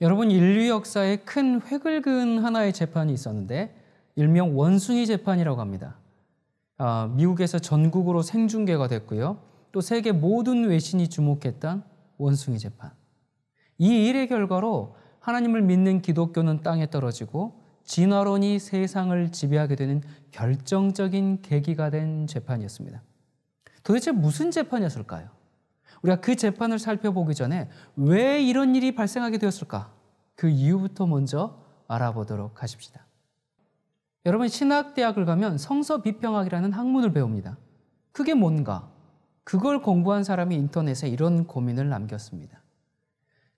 여러분, 인류 역사에 큰 획을 그은 하나의 재판이 있었는데 일명 원숭이 재판이라고 합니다. 미국에서 전국으로 생중계가 됐고요. 또 세계 모든 외신이 주목했던 원숭이 재판. 이 일의 결과로 하나님을 믿는 기독교는 땅에 떨어지고 진화론이 세상을 지배하게 되는 결정적인 계기가 된 재판이었습니다. 도대체 무슨 재판이었을까요? 우리가 그 재판을 살펴보기 전에 왜 이런 일이 발생하게 되었을까? 그 이유부터 먼저 알아보도록 하십시다. 여러분, 신학대학을 가면 성서비평학이라는 학문을 배웁니다. 그게 뭔가? 그걸 공부한 사람이 인터넷에 이런 고민을 남겼습니다.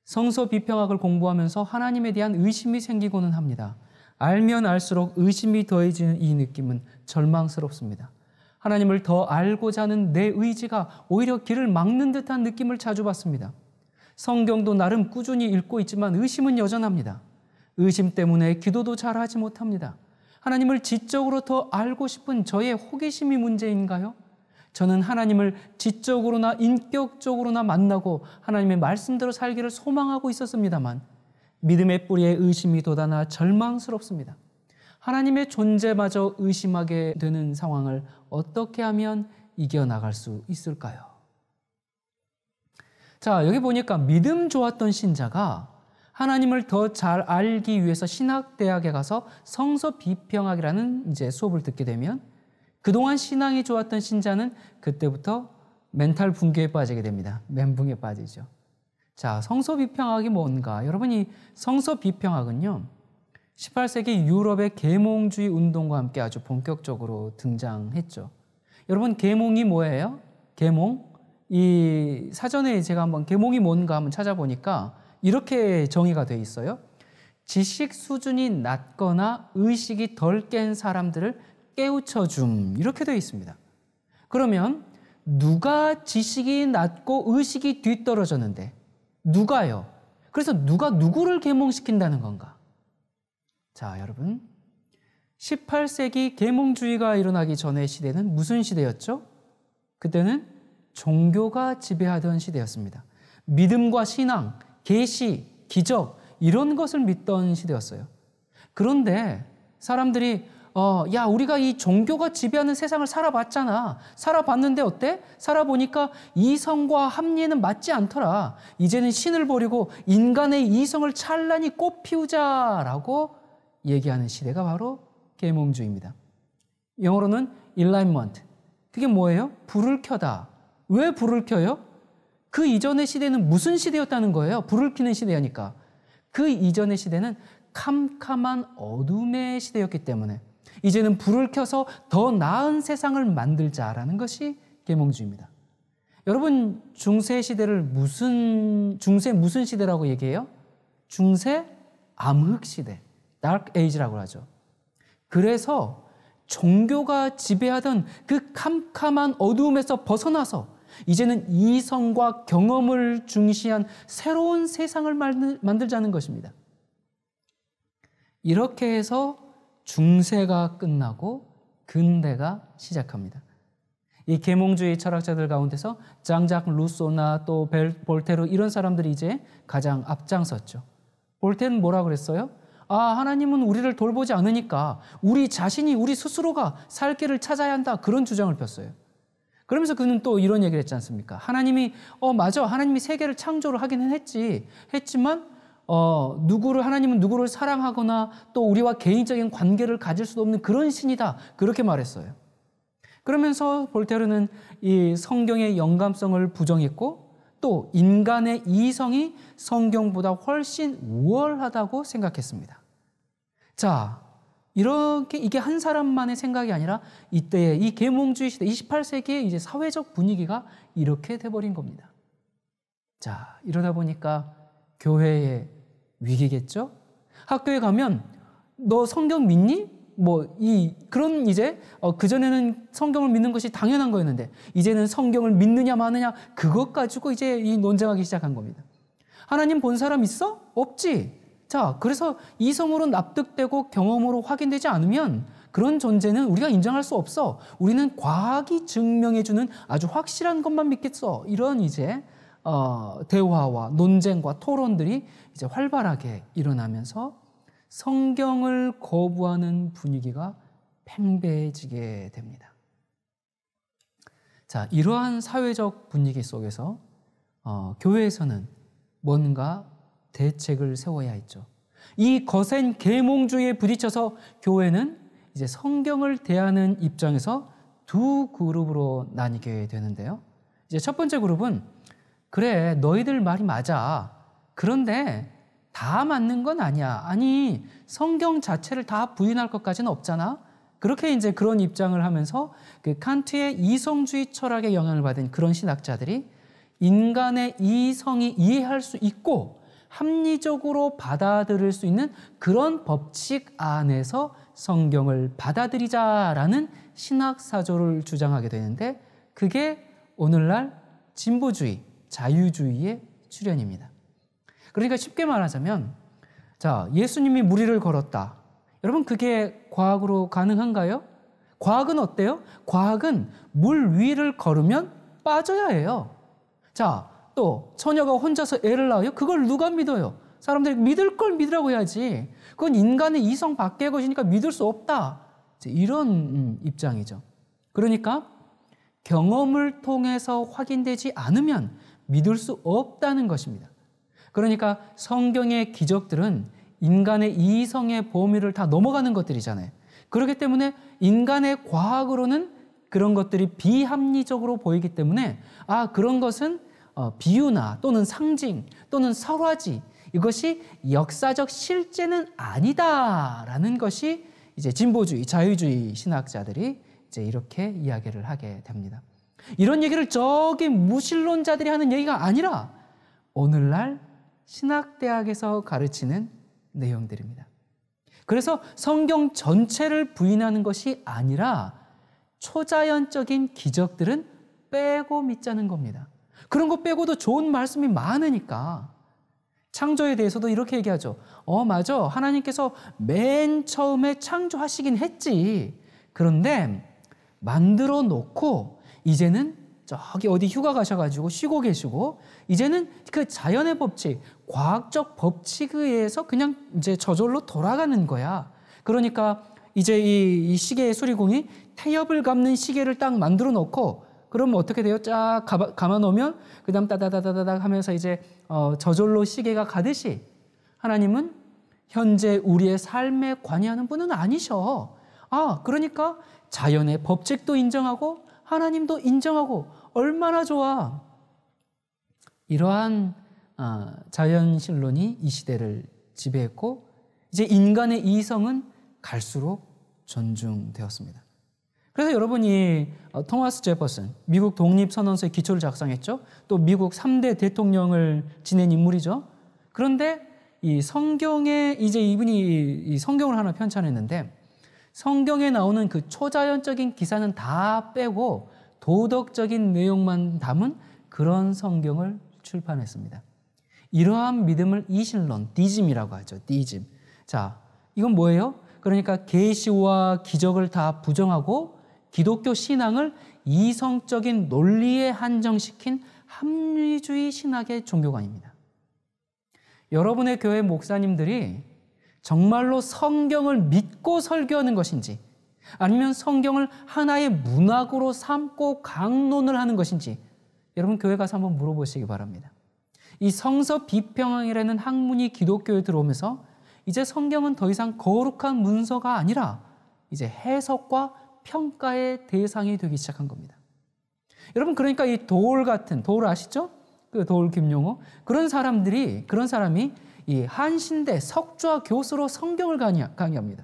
성서비평학을 공부하면서 하나님에 대한 의심이 생기고는 합니다. 알면 알수록 의심이 더해지는 이 느낌은 절망스럽습니다. 하나님을 더 알고자 하는 내 의지가 오히려 길을 막는 듯한 느낌을 자주 받습니다. 성경도 나름 꾸준히 읽고 있지만 의심은 여전합니다. 의심 때문에 기도도 잘하지 못합니다. 하나님을 지적으로 더 알고 싶은 저의 호기심이 문제인가요? 저는 하나님을 지적으로나 인격적으로나 만나고 하나님의 말씀대로 살기를 소망하고 있었습니다만 믿음의 뿌리에 의심이 돋아나 절망스럽습니다. 하나님의 존재마저 의심하게 되는 상황을 어떻게 하면 이겨나갈 수 있을까요? 자, 여기 보니까 믿음 좋았던 신자가 하나님을 더 잘 알기 위해서 신학대학에 가서 성서비평학이라는 수업을 듣게 되면 그동안 신앙이 좋았던 신자는 그때부터 멘탈 붕괴에 빠지게 됩니다. 멘붕에 빠지죠. 자, 성서비평학이 뭔가? 여러분이 성서비평학은요, 18세기 유럽의 계몽주의 운동과 함께 아주 본격적으로 등장했죠. 여러분, 계몽이 뭐예요? 계몽? 이 사전에 제가 한번 계몽이 뭔가 한번 찾아보니까 이렇게 정의가 되어 있어요. 지식 수준이 낮거나 의식이 덜 깬 사람들을 깨우쳐 줌, 이렇게 되어 있습니다. 그러면 누가 지식이 낮고 의식이 뒤떨어졌는데 누가요? 그래서 누가 누구를 계몽시킨다는 건가? 자, 여러분, 18세기 계몽주의가 일어나기 전의 시대는 무슨 시대였죠? 그때는 종교가 지배하던 시대였습니다. 믿음과 신앙, 계시, 기적 이런 것을 믿던 시대였어요. 그런데 사람들이 야, 우리가 이 종교가 지배하는 세상을 살아봤잖아. 살아봤는데 어때? 살아보니까 이성과 합리에는 맞지 않더라. 이제는 신을 버리고 인간의 이성을 찬란히 꽃피우자라고 얘기하는 시대가 바로 계몽주의입니다. 영어로는 enlightenment. 그게 뭐예요? 불을 켜다. 왜 불을 켜요? 그 이전의 시대는 무슨 시대였다는 거예요? 불을 켜는 시대니까. 그 이전의 시대는 캄캄한 어둠의 시대였기 때문에 이제는 불을 켜서 더 나은 세상을 만들자라는 것이 계몽주의입니다. 여러분, 중세 시대를 무슨 시대라고 얘기해요? 중세 암흑 시대, Dark Age라고 하죠. 그래서 종교가 지배하던 그 캄캄한 어두움에서 벗어나서 이제는 이성과 경험을 중시한 새로운 세상을 만들자는 것입니다. 이렇게 해서 중세가 끝나고 근대가 시작합니다. 이 계몽주의 철학자들 가운데서 장작 루소나 또 볼테르 이런 사람들이 이제 가장 앞장섰죠. 볼테르는 뭐라 그랬어요? 하나님은 우리를 돌보지 않으니까 우리 자신이 우리 스스로가 살 길을 찾아야 한다. 그런 주장을 폈어요. 그러면서 그는 또 이런 얘기를 했지 않습니까? 하나님이 맞아. 하나님이 세계를 창조를 하기는 했지만 하나님은 누구를 사랑하거나 또 우리와 개인적인 관계를 가질 수도 없는 그런 신이다. 그렇게 말했어요. 그러면서 볼테르는 이 성경의 영감성을 부정했고 또 인간의 이성이 성경보다 훨씬 우월하다고 생각했습니다. 자, 이게 한 사람만의 생각이 아니라 이때의 이 계몽주의 시대, 28세기의 이제 사회적 분위기가 이렇게 돼버린 겁니다. 자, 이러다 보니까 교회의 위기겠죠? 학교에 가면 너 성경 믿니? 그전에는 성경을 믿는 것이 당연한 거였는데 이제는 성경을 믿느냐 마느냐 그것 가지고 이제 논쟁하기 시작한 겁니다. 하나님 본 사람 있어? 없지. 자, 그래서 이성으로 납득되고 경험으로 확인되지 않으면 그런 존재는 우리가 인정할 수 없어. 우리는 과학이 증명해주는 아주 확실한 것만 믿겠어. 이런 대화와 논쟁과 토론들이 이제 활발하게 일어나면서 성경을 거부하는 분위기가 팽배해지게 됩니다. 자, 이러한 사회적 분위기 속에서 교회에서는 뭔가 대책을 세워야 했죠. 이 거센 계몽주의에 부딪혀서 교회는 이제 성경을 대하는 입장에서 두 그룹으로 나뉘게 되는데요. 이제 첫 번째 그룹은 그래, 너희들 말이 맞아. 그런데 다 맞는 건 아니야. 아니, 성경 자체를 다 부인할 것까지는 없잖아. 그렇게 이제 그런 입장을 하면서 그 칸트의 이성주의 철학에 영향을 받은 그런 신학자들이 인간의 이성이 이해할 수 있고 합리적으로 받아들일 수 있는 그런 법칙 안에서 성경을 받아들이자라는 신학사조를 주장하게 되는데 그게 오늘날 진보주의, 자유주의의 출현입니다. 그러니까 쉽게 말하자면 자, 예수님이 무리를 걸었다. 여러분 그게 과학으로 가능한가요? 과학은 어때요? 과학은 물 위를 걸으면 빠져야 해요. 자, 또 처녀가 혼자서 애를 낳아요? 그걸 누가 믿어요? 사람들이 믿을 걸 믿으라고 해야지. 그건 인간의 이성 밖의 것이니까 믿을 수 없다. 이런 입장이죠. 그러니까 경험을 통해서 확인되지 않으면 믿을 수 없다는 것입니다. 그러니까 성경의 기적들은 인간의 이성의 범위를 다 넘어가는 것들이잖아요. 그렇기 때문에 인간의 과학으로는 그런 것들이 비합리적으로 보이기 때문에 그런 것은 비유나 또는 상징 또는 설화지 이것이 역사적 실제는 아니다라는 것이 이제 진보주의, 자유주의 신학자들이 이제 이렇게 이야기를 하게 됩니다. 이런 얘기를 저기 무신론자들이 하는 얘기가 아니라 오늘날 신학대학에서 가르치는 내용들입니다. 그래서 성경 전체를 부인하는 것이 아니라 초자연적인 기적들은 빼고 믿자는 겁니다. 그런 거 빼고도 좋은 말씀이 많으니까 창조에 대해서도 이렇게 얘기하죠. 맞아. 하나님께서 맨 처음에 창조하시긴 했지. 그런데 만들어 놓고 이제는 저기 어디 휴가 가셔가지고 쉬고 계시고 이제는 그 자연의 법칙, 과학적 법칙에 의해서 그냥 이제 저절로 돌아가는 거야. 그러니까 이제 이 시계의 수리공이 태엽을 감는 시계를 딱 만들어 놓고 그러면 어떻게 돼요? 쫙 감아 놓으면 그 다음 따다다다다닥 하면서 이제 저절로 시계가 가듯이 하나님은 현재 우리의 삶에 관여하는 분은 아니셔. 그러니까 자연의 법칙도 인정하고 하나님도 인정하고 얼마나 좋아. 이러한 자연신론이 이 시대를 지배했고 이제 인간의 이성은 갈수록 존중되었습니다. 그래서 여러분이 토마스 제퍼슨, 미국 독립선언서의 기초를 작성했죠. 또 미국 3대 대통령을 지낸 인물이죠. 그런데 이 성경에 이제 이분이 이 성경을 하나 편찬했는데 성경에 나오는 그 초자연적인 기사는 다 빼고 도덕적인 내용만 담은 그런 성경을 출판했습니다. 이러한 믿음을 이신론, 디즘이라고 하죠. 디즘. 자, 이건 뭐예요? 그러니까 계시와 기적을 다 부정하고 기독교 신앙을 이성적인 논리에 한정시킨 합리주의 신학의 종교관입니다. 여러분의 교회 목사님들이 정말로 성경을 믿고 설교하는 것인지 아니면 성경을 하나의 문학으로 삼고 강론을 하는 것인지 여러분 교회 가서 한번 물어보시기 바랍니다. 이 성서 비평이라는 학문이 기독교에 들어오면서 이제 성경은 더 이상 거룩한 문서가 아니라 이제 해석과 평가의 대상이 되기 시작한 겁니다. 여러분 그러니까 이 돌 아시죠? 그 돌 김용호 그런 사람이 이 한신대 석좌 교수로 성경을 강의합니다.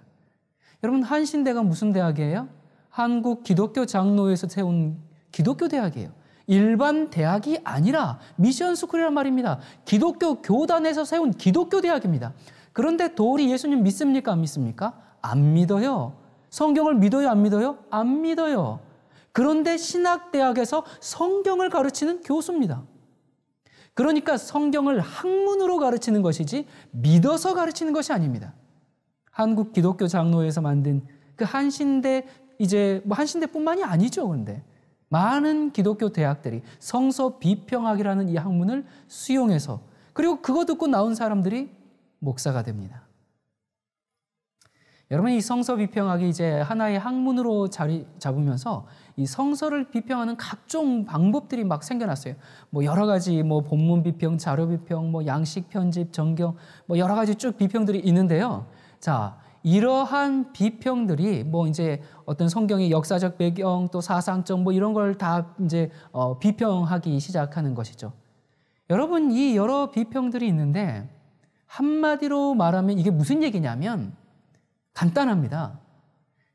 여러분 한신대가 무슨 대학이에요? 한국 기독교 장로회에서 세운 기독교 대학이에요. 일반 대학이 아니라 미션 스쿨이란 말입니다. 기독교 교단에서 세운 기독교 대학입니다. 그런데 돌이 예수님 믿습니까? 안 믿습니까? 안 믿어요. 성경을 믿어요? 안 믿어요? 안 믿어요. 그런데 신학대학에서 성경을 가르치는 교수입니다. 그러니까 성경을 학문으로 가르치는 것이지 믿어서 가르치는 것이 아닙니다. 한국 기독교 장로회에서 만든 그 한신대 이제 뭐 한신대뿐만이 아니죠. 그런데 많은 기독교 대학들이 성서 비평학이라는 이 학문을 수용해서 그리고 그거 듣고 나온 사람들이 목사가 됩니다. 여러분, 이 성서 비평학이 이제 하나의 학문으로 자리 잡으면서 이 성서를 비평하는 각종 방법들이 막 생겨났어요. 뭐 여러 가지 뭐 본문 비평, 자료 비평, 뭐 양식 편집, 정경, 뭐 여러 가지 쭉 비평들이 있는데요. 자, 이러한 비평들이 뭐 이제 어떤 성경의 역사적 배경 또 사상적 뭐 이런 걸 다 이제 비평하기 시작하는 것이죠. 여러분, 이 여러 비평들이 있는데 한마디로 말하면 이게 무슨 얘기냐면 간단합니다.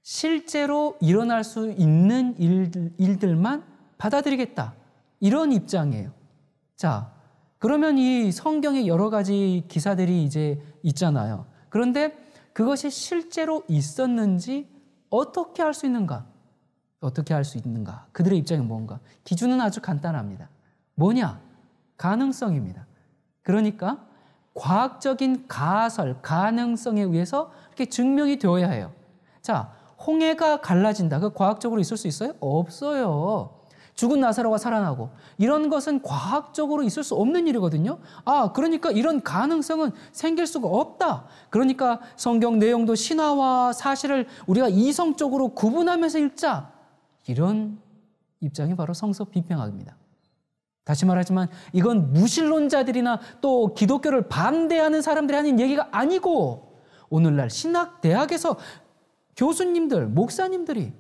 실제로 일어날 수 있는 일들만 받아들이겠다. 이런 입장이에요. 자, 그러면 이 성경에 여러 가지 기사들이 이제 있잖아요. 그런데 그것이 실제로 있었는지 어떻게 할 수 있는가? 어떻게 할 수 있는가? 그들의 입장이 뭔가? 기준은 아주 간단합니다. 뭐냐? 가능성입니다. 그러니까 과학적인 가설, 가능성에 의해서 이렇게 증명이 되어야 해요. 자, 홍해가 갈라진다. 그 과학적으로 있을 수 있어요? 없어요. 죽은 나사로가 살아나고 이런 것은 과학적으로 있을 수 없는 일이거든요. 아, 그러니까 이런 가능성은 생길 수가 없다. 그러니까 성경 내용도 신화와 사실을 우리가 이성적으로 구분하면서 읽자. 이런 입장이 바로 성서 비평학입니다. 다시 말하지만 이건 무신론자들이나 또 기독교를 반대하는 사람들이 하는 얘기가 아니고 오늘날 신학대학에서 교수님들, 목사님들이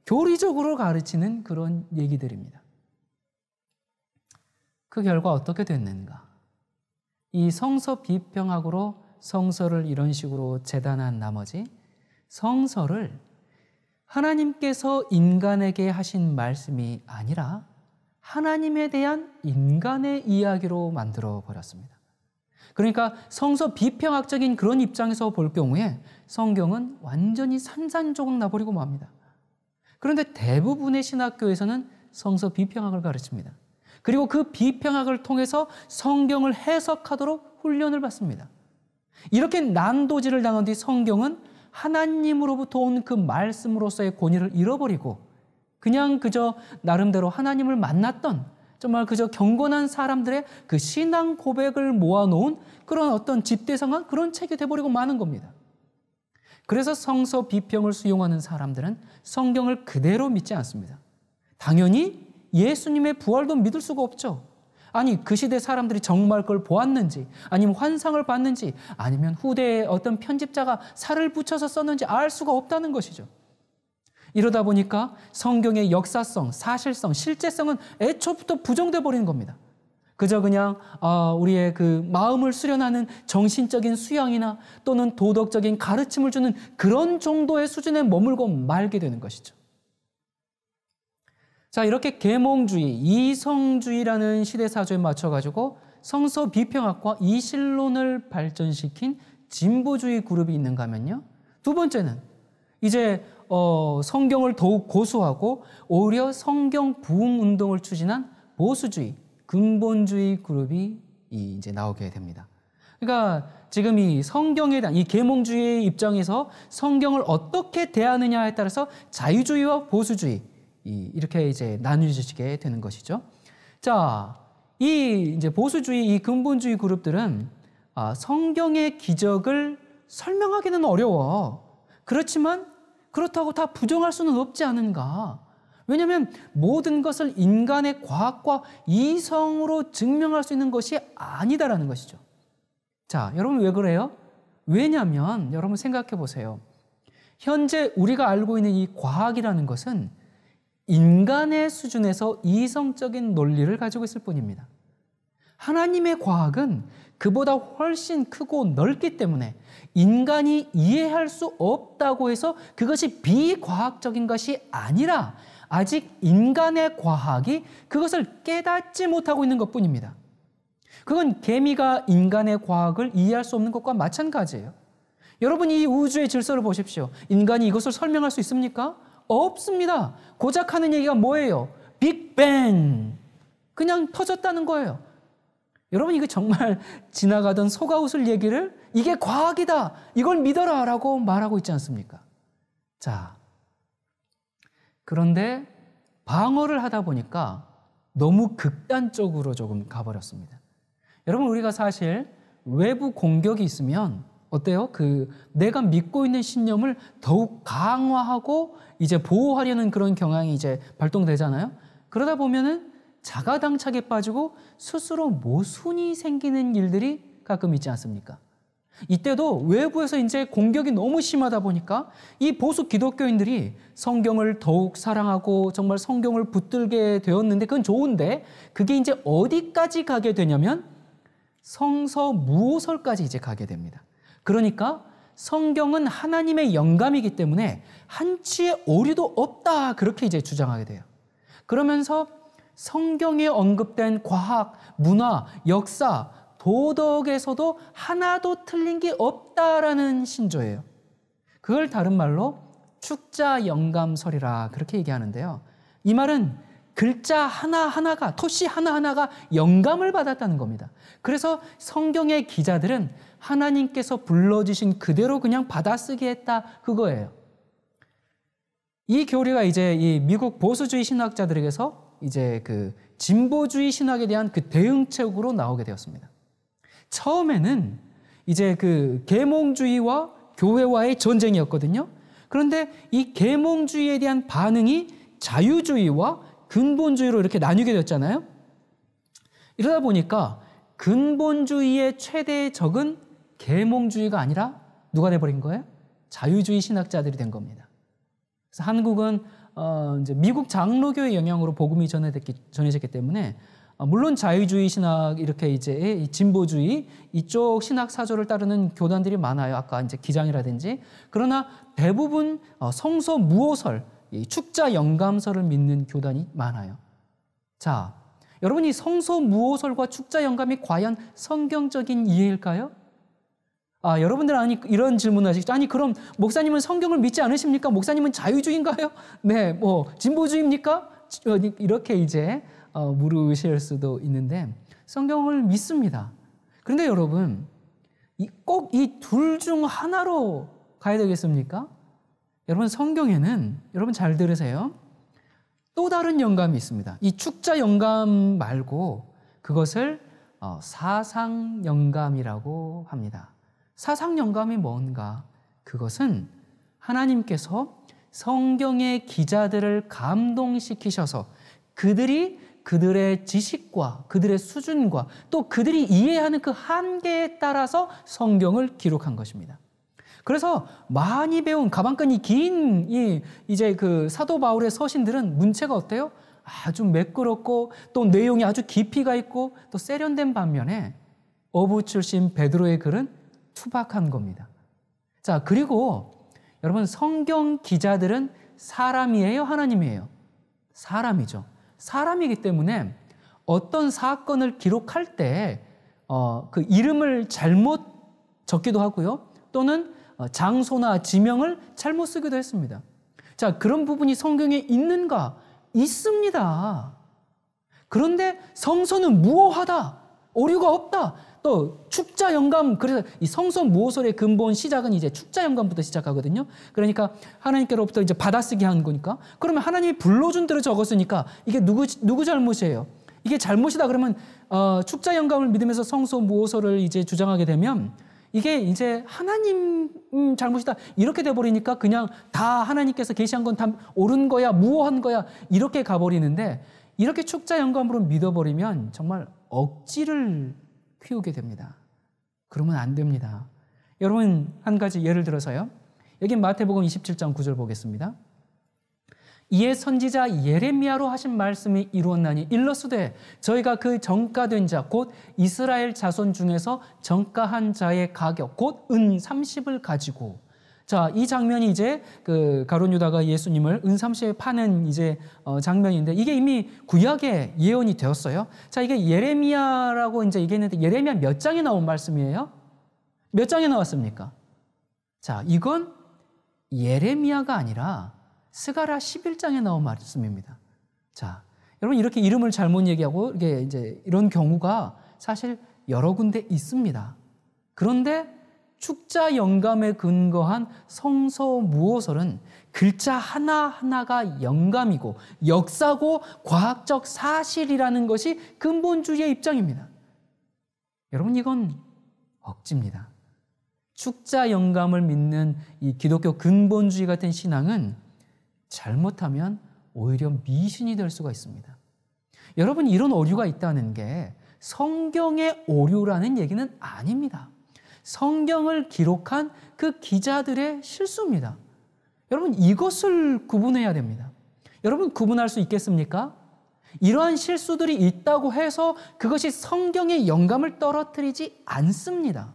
교리적으로 가르치는 그런 얘기들입니다. 그 결과 어떻게 됐는가? 이 성서 비평학으로 성서를 이런 식으로 재단한 나머지 성서를 하나님께서 인간에게 하신 말씀이 아니라 하나님에 대한 인간의 이야기로 만들어 버렸습니다. 그러니까 성서 비평학적인 그런 입장에서 볼 경우에 성경은 완전히 산산조각 나버리고 맙니다. 그런데 대부분의 신학교에서는 성서 비평학을 가르칩니다. 그리고 그 비평학을 통해서 성경을 해석하도록 훈련을 받습니다. 이렇게 난도질을 당한 뒤 성경은 하나님으로부터 온 그 말씀으로서의 권위를 잃어버리고 그냥 그저 나름대로 하나님을 만났던 정말 그저 경건한 사람들의 그 신앙 고백을 모아놓은 그런 어떤 집대성한 그런 책이 돼버리고 마는 겁니다. 그래서 성서 비평을 수용하는 사람들은 성경을 그대로 믿지 않습니다. 당연히 예수님의 부활도 믿을 수가 없죠. 아니, 그 시대 사람들이 정말 그걸 보았는지 아니면 환상을 봤는지 아니면 후대에 어떤 편집자가 살을 붙여서 썼는지 알 수가 없다는 것이죠. 이러다 보니까 성경의 역사성, 사실성, 실제성은 애초부터 부정돼 버리는 겁니다. 그저 그냥 우리의 그 마음을 수련하는 정신적인 수양이나 또는 도덕적인 가르침을 주는 그런 정도의 수준에 머물고 말게 되는 것이죠. 자, 이렇게 계몽주의, 이성주의라는 시대사조에 맞춰가지고 성서 비평학과 이신론을 발전시킨 진보주의 그룹이 있는가 하면요. 두 번째는 이제 성경을 더욱 고수하고 오히려 성경 부흥 운동을 추진한 보수주의, 근본주의 그룹이 이제 나오게 됩니다. 그러니까 지금 이 성경에 대한 이 계몽주의의 입장에서 성경을 어떻게 대하느냐에 따라서 자유주의와 보수주의 이렇게 이제 나뉘어지게 되는 것이죠. 자, 이 이제 보수주의, 이 근본주의 그룹들은 성경의 기적을 설명하기는 어려워. 그렇지만 그렇다고 다 부정할 수는 없지 않은가. 왜냐하면 모든 것을 인간의 과학과 이성으로 증명할 수 있는 것이 아니다라는 것이죠. 자, 여러분 왜 그래요? 왜냐하면 여러분 생각해 보세요. 현재 우리가 알고 있는 이 과학이라는 것은 인간의 수준에서 이성적인 논리를 가지고 있을 뿐입니다. 하나님의 과학은 그보다 훨씬 크고 넓기 때문에 인간이 이해할 수 없다고 해서 그것이 비과학적인 것이 아니라 아직 인간의 과학이 그것을 깨닫지 못하고 있는 것뿐입니다. 그건 개미가 인간의 과학을 이해할 수 없는 것과 마찬가지예요. 여러분, 이 우주의 질서를 보십시오. 인간이 이것을 설명할 수 있습니까? 없습니다. 고작 하는 얘기가 뭐예요? 빅뱅. 그냥 터졌다는 거예요. 여러분, 이거 정말 지나가던 소가 웃을 얘기를 이게 과학이다, 이걸 믿어라 라고 말하고 있지 않습니까? 자, 그런데 방어를 하다 보니까 너무 극단적으로 조금 가버렸습니다. 여러분, 우리가 사실 외부 공격이 있으면 어때요? 내가 믿고 있는 신념을 더욱 강화하고 이제 보호하려는 그런 경향이 이제 발동되잖아요. 그러다 보면은 자가당착에 빠지고 스스로 모순이 생기는 일들이 가끔 있지 않습니까? 이때도 외부에서 이제 공격이 너무 심하다 보니까 이 보수 기독교인들이 성경을 더욱 사랑하고 정말 성경을 붙들게 되었는데, 그건 좋은데 그게 이제 어디까지 가게 되냐면 성서무호설까지 이제 가게 됩니다. 그러니까 성경은 하나님의 영감이기 때문에 한치의 오류도 없다, 그렇게 이제 주장하게 돼요. 그러면서 성경에 언급된 과학, 문화, 역사, 도덕에서도 하나도 틀린 게 없다라는 신조예요. 그걸 다른 말로 축자 영감설이라 그렇게 얘기하는데요. 이 말은 글자 하나하나가, 토시 하나하나가 영감을 받았다는 겁니다. 그래서 성경의 기자들은 하나님께서 불러주신 그대로 그냥 받아쓰기 했다, 그거예요. 이 교리가 이제 이 미국 보수주의 신학자들에게서 이제 진보주의 신학에 대한 대응책으로 나오게 되었습니다. 처음에는 이제 계몽주의와 교회와의 전쟁이었거든요. 그런데 이 계몽주의에 대한 반응이 자유주의와 근본주의로 이렇게 나뉘게 됐잖아요. 이러다 보니까 근본주의의 최대의 적은 계몽주의가 아니라 누가 돼버린 거예요? 자유주의 신학자들이 된 겁니다. 그래서 한국은 이제 미국 장로교의 영향으로 복음이 전해졌기 때문에 물론 자유주의 신학, 이렇게 이제 진보주의 이쪽 신학 사조를 따르는 교단들이 많아요. 아까 이제 기장이라든지. 그러나 대부분 성서 무호설, 축자 영감설을 믿는 교단이 많아요. 자, 여러분, 이 성서 무호설과 축자 영감이 과연 성경적인 이해일까요? 여러분들 이런 질문을 하시죠. 아니, 그럼 목사님은 성경을 믿지 않으십니까? 목사님은 자유주의인가요? 네, 진보주의입니까? 이렇게 이제 물으실 수도 있는데, 성경을 믿습니다. 그런데 여러분, 꼭 이 둘 중 하나로 가야 되겠습니까? 여러분, 성경에는, 여러분 잘 들으세요, 또 다른 영감이 있습니다. 이 축자 영감 말고 그것을 사상 영감이라고 합니다. 사상 영감이 뭔가? 그것은 하나님께서 성경의 기자들을 감동시키셔서 그들의 지식과 그들의 수준과 또 그들이 이해하는 그 한계에 따라서 성경을 기록한 것입니다. 그래서 많이 배운 가방끈이 긴 이제 사도 바울의 서신들은 문체가 어때요? 아주 매끄럽고 또 내용이 아주 깊이가 있고 또 세련된 반면에 어부 출신 베드로의 글은 투박한 겁니다. 자, 그리고 여러분, 성경 기자들은 사람이에요, 하나님이에요? 사람이죠. 사람이기 때문에 어떤 사건을 기록할 때 그 이름을 잘못 적기도 하고요. 또는 장소나 지명을 잘못 쓰기도 했습니다. 자, 그런 부분이 성경에 있는가? 있습니다. 그런데 성서는 무호하다, 오류가 없다. 또 축자 영감, 그래서 이 성서 무호설의 근본 시작은 이제 축자 영감부터 시작하거든요. 그러니까 하나님께로부터 이제 받아쓰기 한 거니까. 그러면 하나님이 불러준 대로 적었으니까 이게 누구 잘못이에요? 이게 잘못이다 그러면 축자 영감을 믿으면서 성서 무호설을 이제 주장하게 되면 이게 이제 하나님 잘못이다 이렇게 돼버리니까 그냥 다 하나님께서 계시한 건 다 옳은 거야, 무호한 거야, 이렇게 가버리는데, 이렇게 축자 영감으로 믿어버리면 정말 억지를 키우게 됩니다. 그러면 안 됩니다. 여러분, 한 가지 예를 들어서요. 여기 마태복음 27장 9절 보겠습니다. 이에 선지자 예레미야로 하신 말씀이 이루었나니 일러스되 저희가 그 정가된 자 곧 이스라엘 자손 중에서 정가한 자의 가격 곧 은 30을 가지고. 자, 이 장면이 이제 가룟 유다가 예수님을 은 30에 파는 이제 장면인데, 이게 이미 구약에 예언이 되었어요. 자, 이게 예레미야라고 이제 얘기했는데 예레미야 몇 장에 나온 말씀이에요? 몇 장에 나왔습니까? 자, 이건 예레미야가 아니라 스가랴 11장에 나온 말씀입니다. 자, 여러분, 이렇게 이름을 잘못 얘기하고 이게 이제 이런 경우가 사실 여러 군데 있습니다. 그런데 축자 영감에 근거한 성서무호설은 글자 하나하나가 영감이고 역사고 과학적 사실이라는 것이 근본주의의 입장입니다. 여러분, 이건 억지입니다. 축자 영감을 믿는 이 기독교 근본주의 같은 신앙은 잘못하면 오히려 미신이 될 수가 있습니다. 여러분, 이런 오류가 있다는 게 성경의 오류라는 얘기는 아닙니다. 성경을 기록한 그 기자들의 실수입니다. 여러분, 이것을 구분해야 됩니다. 여러분, 구분할 수 있겠습니까? 이러한 실수들이 있다고 해서 그것이 성경의 영감을 떨어뜨리지 않습니다.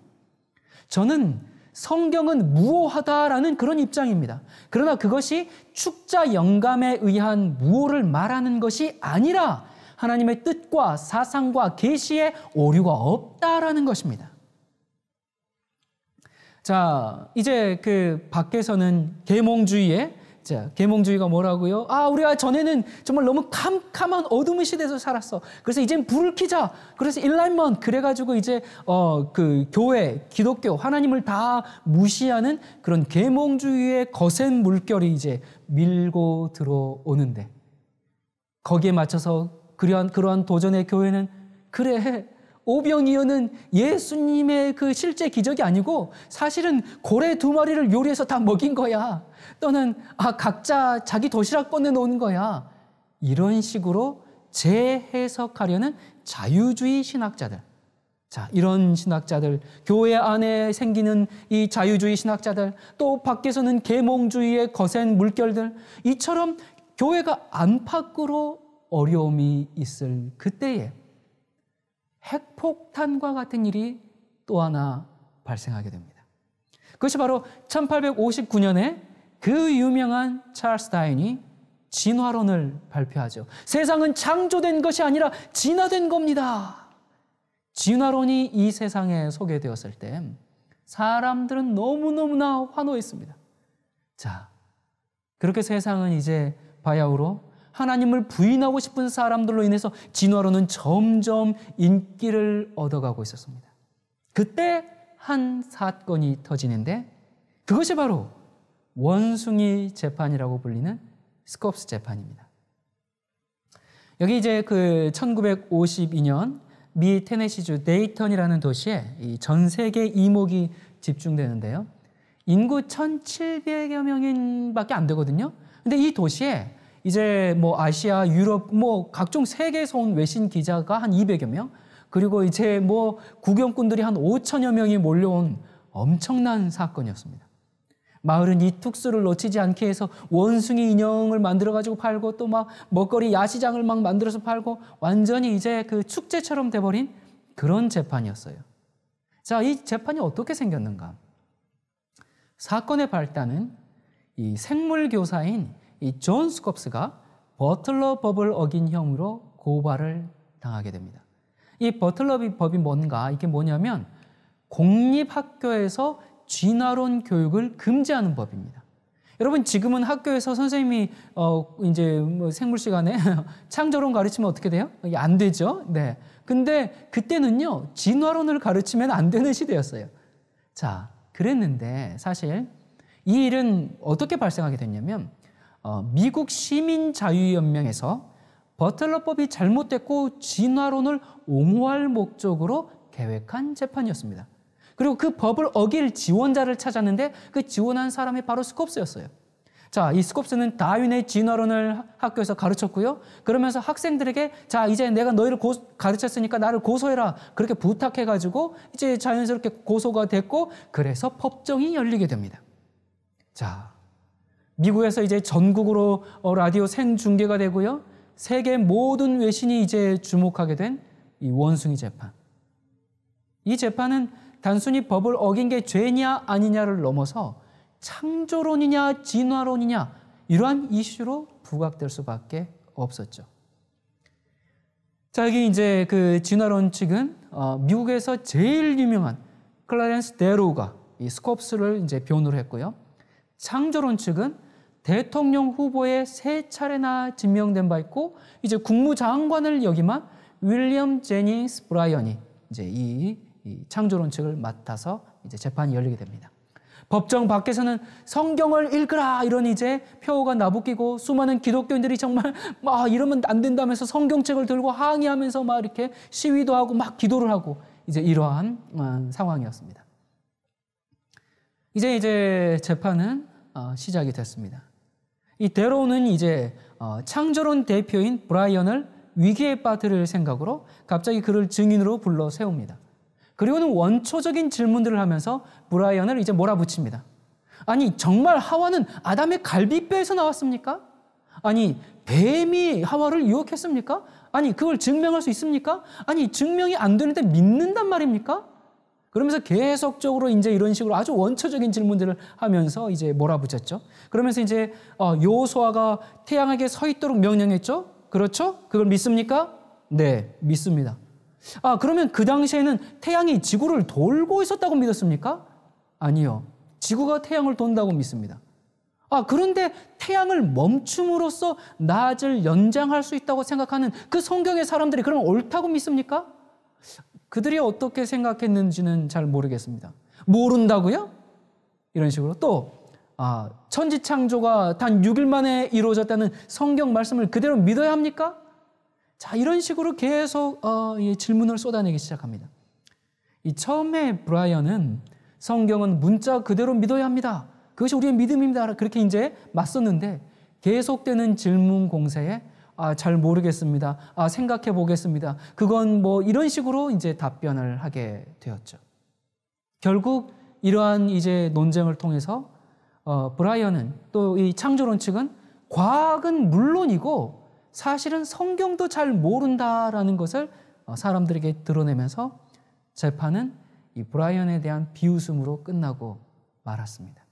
저는 성경은 무오하다라는 그런 입장입니다. 그러나 그것이 축자 영감에 의한 무오를 말하는 것이 아니라 하나님의 뜻과 사상과 계시에 오류가 없다라는 것입니다. 자, 이제 그 밖에서는 계몽주의에, 계몽주의가 뭐라고요? 우리가 전에는 정말 너무 캄캄한 어둠의 시대에서 살았어. 그래서 이젠 불을 켜자. 그래서 일라이먼 그래가지고 이제 그 교회, 기독교, 하나님을 다 무시하는 그런 계몽주의의 거센 물결이 이제 밀고 들어오는데, 거기에 맞춰서 그러한 도전의 교회는, 그래, 오병이어는 예수님의 그 실제 기적이 아니고 사실은 고래 2마리를 요리해서 다 먹인 거야. 또는 각자 자기 도시락 꺼내놓은 거야. 이런 식으로 재해석하려는 자유주의 신학자들. 자, 이런 신학자들, 교회 안에 생기는 이 자유주의 신학자들, 또 밖에서는 계몽주의의 거센 물결들, 이처럼 교회가 안팎으로 어려움이 있을 그때에 핵폭탄과 같은 일이 또 하나 발생하게 됩니다. 그것이 바로 1859년에 그 유명한 찰스 다윈이 진화론을 발표하죠. 세상은 창조된 것이 아니라 진화된 겁니다. 진화론이 이 세상에 소개되었을 때 사람들은 너무너무나 환호했습니다. 자, 그렇게 세상은 이제 바야흐로 하나님을 부인하고 싶은 사람들로 인해서 진화론은 점점 인기를 얻어가고 있었습니다. 그때 한 사건이 터지는데 그것이 바로 원숭이 재판이라고 불리는 스콥스 재판입니다. 여기 이제 그 1952년 미 테네시주 데이턴이라는 도시에 이 전 세계 이목이 집중되는데요. 인구 1,700여 명밖에 안 되거든요. 근데 이 도시에 이제 뭐 아시아, 유럽, 뭐 각종 세계에서 온 외신 기자가 한 200여 명, 그리고 이제 뭐 구경꾼들이 한 5천여 명이 몰려온 엄청난 사건이었습니다. 마을은 이 특수를 놓치지 않게 해서 원숭이 인형을 만들어가지고 팔고 또 막 먹거리 야시장을 막 만들어서 팔고 완전히 이제 그 축제처럼 돼버린 그런 재판이었어요. 자, 이 재판이 어떻게 생겼는가? 사건의 발단은 이 생물교사인 이 존 스콥스가 버틀러 법을 어긴 혐의로 고발을 당하게 됩니다. 이 버틀러 법이 뭔가? 이게 뭐냐면 공립학교에서 진화론 교육을 금지하는 법입니다. 여러분, 지금은 학교에서 선생님이 이제 뭐 생물 시간에 창조론 가르치면 어떻게 돼요? 이게 안 되죠. 네. 근데 그때는요, 진화론을 가르치면 안 되는 시대였어요. 자, 그랬는데 사실 이 일은 어떻게 발생하게 됐냐면 미국 시민자유연맹에서 버틀러법이 잘못됐고 진화론을 옹호할 목적으로 계획한 재판이었습니다. 그리고 그 법을 어길 지원자를 찾았는데 그 지원한 사람이 바로 스콥스였어요. 자, 이 스콥스는 다윈의 진화론을 학교에서 가르쳤고요. 그러면서 학생들에게 자, 이제 내가 너희를 가르쳤으니까 나를 고소해라. 그렇게 부탁해가지고 이제 자연스럽게 고소가 됐고 그래서 법정이 열리게 됩니다. 자, 미국에서 이제 전국으로 라디오 생중계가 되고요. 세계 모든 외신이 이제 주목하게 된 이 원숭이 재판. 이 재판은 단순히 법을 어긴 게 죄냐 아니냐를 넘어서 창조론이냐 진화론이냐 이러한 이슈로 부각될 수밖에 없었죠. 자, 여기 이제 그 진화론 측은 미국에서 제일 유명한 클라렌스 데로우가 이 스콥스를 이제 변호를 했고요. 창조론 측은 대통령 후보에 3차례나 지명된 바 있고 이제 국무장관을 역임한 윌리엄 제닝스 브라이언이 이제 이 이 창조론 측을 맡아서 이제 재판이 열리게 됩니다. 법정 밖에서는 성경을 읽으라 이런 이제 표어가 나부끼고 수많은 기독교인들이 정말 막 이러면 안 된다면서 성경책을 들고 항의하면서 막 이렇게 시위도 하고 막 기도를 하고 이제 이러한 상황이었습니다. 이제 재판은 시작이 됐습니다. 이 데로는 이제 창조론 대표인 브라이언을 위기에 빠뜨릴 생각으로 갑자기 그를 증인으로 불러 세웁니다. 그리고는 원초적인 질문들을 하면서 브라이언을 이제 몰아붙입니다. 아니, 정말 하와는 아담의 갈비뼈에서 나왔습니까? 아니, 뱀이 하와를 유혹했습니까? 아니, 그걸 증명할 수 있습니까? 아니, 증명이 안 되는데 믿는단 말입니까? 그러면서 계속적으로 이제 이런 식으로 아주 원초적인 질문들을 하면서 이제 몰아붙였죠. 그러면서 이제 여호수아가 태양에게 서 있도록 명령했죠. 그렇죠? 그걸 믿습니까? 네, 믿습니다. 그러면 그 당시에는 태양이 지구를 돌고 있었다고 믿었습니까? 아니요. 지구가 태양을 돈다고 믿습니다. 그런데 태양을 멈춤으로써 낮을 연장할 수 있다고 생각하는 그 성경의 사람들이 그러면 옳다고 믿습니까? 그들이 어떻게 생각했는지는 잘 모르겠습니다. 모른다고요? 이런 식으로 또 천지창조가 단 6일 만에 이루어졌다는 성경 말씀을 그대로 믿어야 합니까? 자, 이런 식으로 계속 질문을 쏟아내기 시작합니다. 이 처음에 브라이언은 성경은 문자 그대로 믿어야 합니다. 그것이 우리의 믿음입니다. 그렇게 이제 맞섰는데 계속되는 질문 공세에 잘 모르겠습니다. 생각해 보겠습니다. 그건 뭐 이런 식으로 이제 답변을 하게 되었죠. 결국 이러한 이제 논쟁을 통해서 브라이언은 또 이 창조론 측은 과학은 물론이고 사실은 성경도 잘 모른다라는 것을 사람들에게 드러내면서 재판은 이 브라이언에 대한 비웃음으로 끝나고 말았습니다.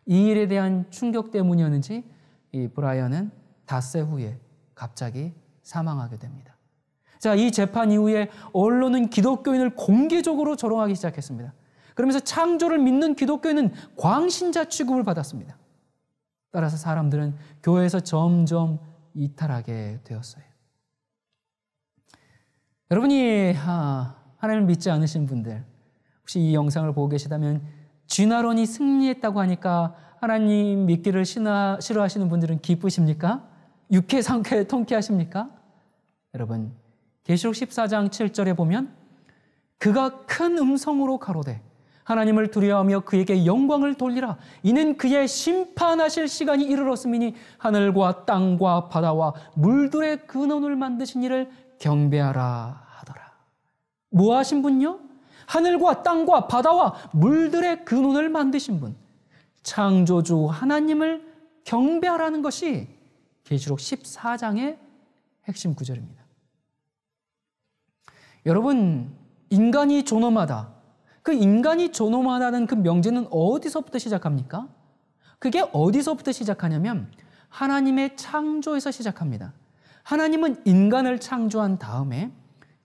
이 일에 대한 충격 때문이었는지 이 브라이언은 닷새 후에 갑자기 사망하게 됩니다. 자, 이 재판 이후에 언론은 기독교인을 공개적으로 조롱하기 시작했습니다. 그러면서 창조를 믿는 기독교인은 광신자 취급을 받았습니다. 따라서 사람들은 교회에서 점점 이탈하게 되었어요. 여러분이 하나님을 믿지 않으신 분들, 혹시 이 영상을 보고 계시다면 진화론이 승리했다고 하니까 하나님 믿기를 싫어하시는 분들은 기쁘십니까? 유쾌, 상쾌, 통쾌하십니까? 여러분, 계시록 14장 7절에 보면 그가 큰 음성으로 가로되 하나님을 두려워하며 그에게 영광을 돌리라. 이는 그의 심판하실 시간이 이르렀음이니 하늘과 땅과 바다와 물들의 근원을 만드신 이를 경배하라 하더라. 뭐 하신 분요? 하늘과 땅과 바다와 물들의 근원을 만드신 분, 창조주 하나님을 경배하라는 것이 계시록 14장의 핵심 구절입니다. 여러분, 인간이 존엄하다. 그 인간이 존엄하다는 그 명제는 어디서부터 시작합니까? 그게 어디서부터 시작하냐면 하나님의 창조에서 시작합니다. 하나님은 인간을 창조한 다음에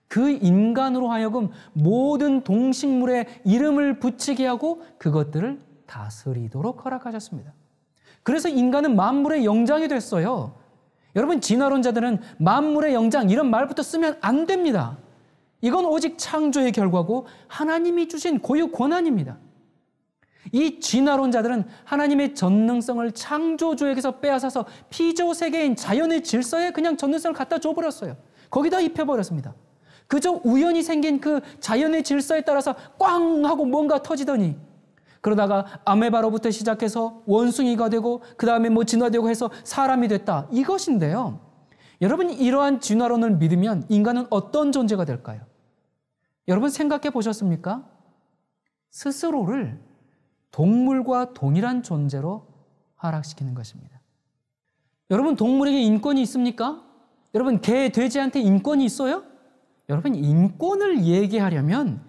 그 인간으로 하여금 모든 동식물에 이름을 붙이게 하고 그것들을 다스리도록 허락하셨습니다. 그래서 인간은 만물의 영장이 됐어요. 여러분, 진화론자들은 만물의 영장 이런 말부터 쓰면 안 됩니다. 이건 오직 창조의 결과고 하나님이 주신 고유 권한입니다. 이 진화론자들은 하나님의 전능성을 창조주에게서 빼앗아서 피조세계인 자연의 질서에 그냥 전능성을 갖다 줘버렸어요. 거기다 입혀버렸습니다. 그저 우연히 생긴 그 자연의 질서에 따라서 꽝 하고 뭔가 터지더니 그러다가 아메바로부터 시작해서 원숭이가 되고 그 다음에 뭐 진화되고 해서 사람이 됐다. 이것인데요. 여러분, 이러한 진화론을 믿으면 인간은 어떤 존재가 될까요? 여러분 생각해 보셨습니까? 스스로를 동물과 동일한 존재로 하락시키는 것입니다. 여러분, 동물에게 인권이 있습니까? 여러분, 개, 돼지한테 인권이 있어요? 여러분, 인권을 얘기하려면